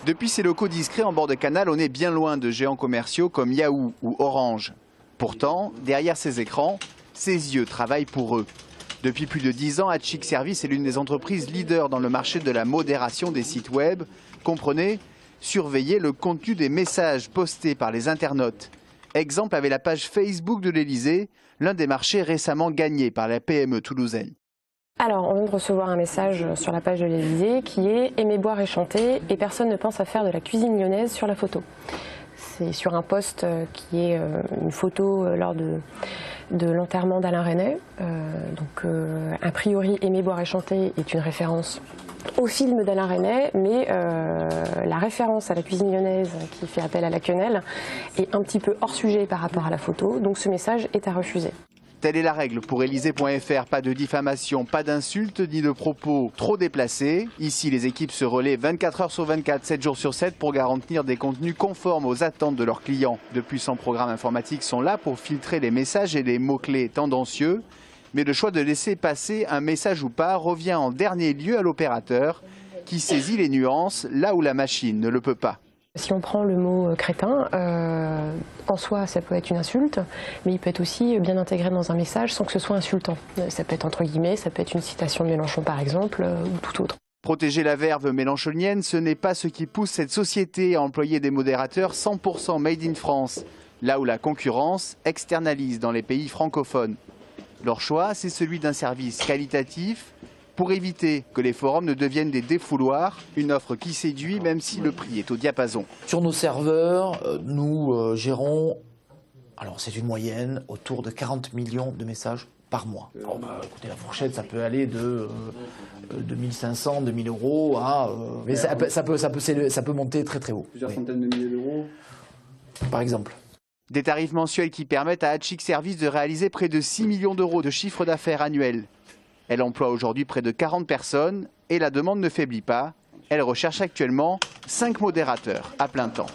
Depuis ses locaux discrets en bord de canal, on est bien loin de géants commerciaux comme Yahoo ou Orange. Pourtant, derrière ces écrans, ses yeux travaillent pour eux. Depuis plus de 10 ans, Hatchick Services est l'une des entreprises leaders dans le marché de la modération des sites web. Comprenez, surveiller le contenu des messages postés par les internautes. Exemple avec la page Facebook de l'Elysée, l'un des marchés récemment gagnés par la PME toulousaine. Alors, on vient de recevoir un message sur la page de l'Elysée qui est « Aimer boire et chanter et personne ne pense à faire de la cuisine lyonnaise sur la photo ». C'est sur un post qui est une photo lors de l'enterrement d'Alain Resnais. A priori, « Aimer boire et chanter » est une référence au film d'Alain Resnais, mais la référence à la cuisine lyonnaise qui fait appel à la quenelle est un petit peu hors sujet par rapport à la photo, donc ce message est à refuser. Telle est la règle pour Elysée.fr, pas de diffamation, pas d'insultes ni de propos trop déplacés. Ici, les équipes se relaient 24 heures sur 24, 7 jours sur 7 pour garantir des contenus conformes aux attentes de leurs clients. De puissants programmes informatiques sont là pour filtrer les messages et les mots-clés tendancieux. Mais le choix de laisser passer un message ou pas revient en dernier lieu à l'opérateur qui saisit les nuances là où la machine ne le peut pas. Si on prend le mot crétin, en soi ça peut être une insulte, mais il peut être aussi bien intégré dans un message sans que ce soit insultant. Ça peut être entre guillemets, ça peut être une citation de Mélenchon par exemple, ou tout autre. Protéger la verve mélenchonienne, ce n'est pas ce qui pousse cette société à employer des modérateurs 100% made in France, là où la concurrence externalise dans les pays francophones. Leur choix, c'est celui d'un service qualitatif, pour éviter que les forums ne deviennent des défouloirs, une offre qui séduit même si le prix est au diapason. Sur nos serveurs, nous gérons, alors c'est une moyenne, autour de 40 millions de messages par mois. Alors, écoutez, la fourchette, ça peut aller de 1500, 2000 euros à... mais ça peut monter très très haut. Plusieurs centaines de milliers d'euros. Par exemple. Des tarifs mensuels qui permettent à Hatchick Services de réaliser près de 6 millions d'euros de chiffre d'affaires annuel. Elle emploie aujourd'hui près de 40 personnes et la demande ne faiblit pas. Elle recherche actuellement 5 modérateurs à plein temps.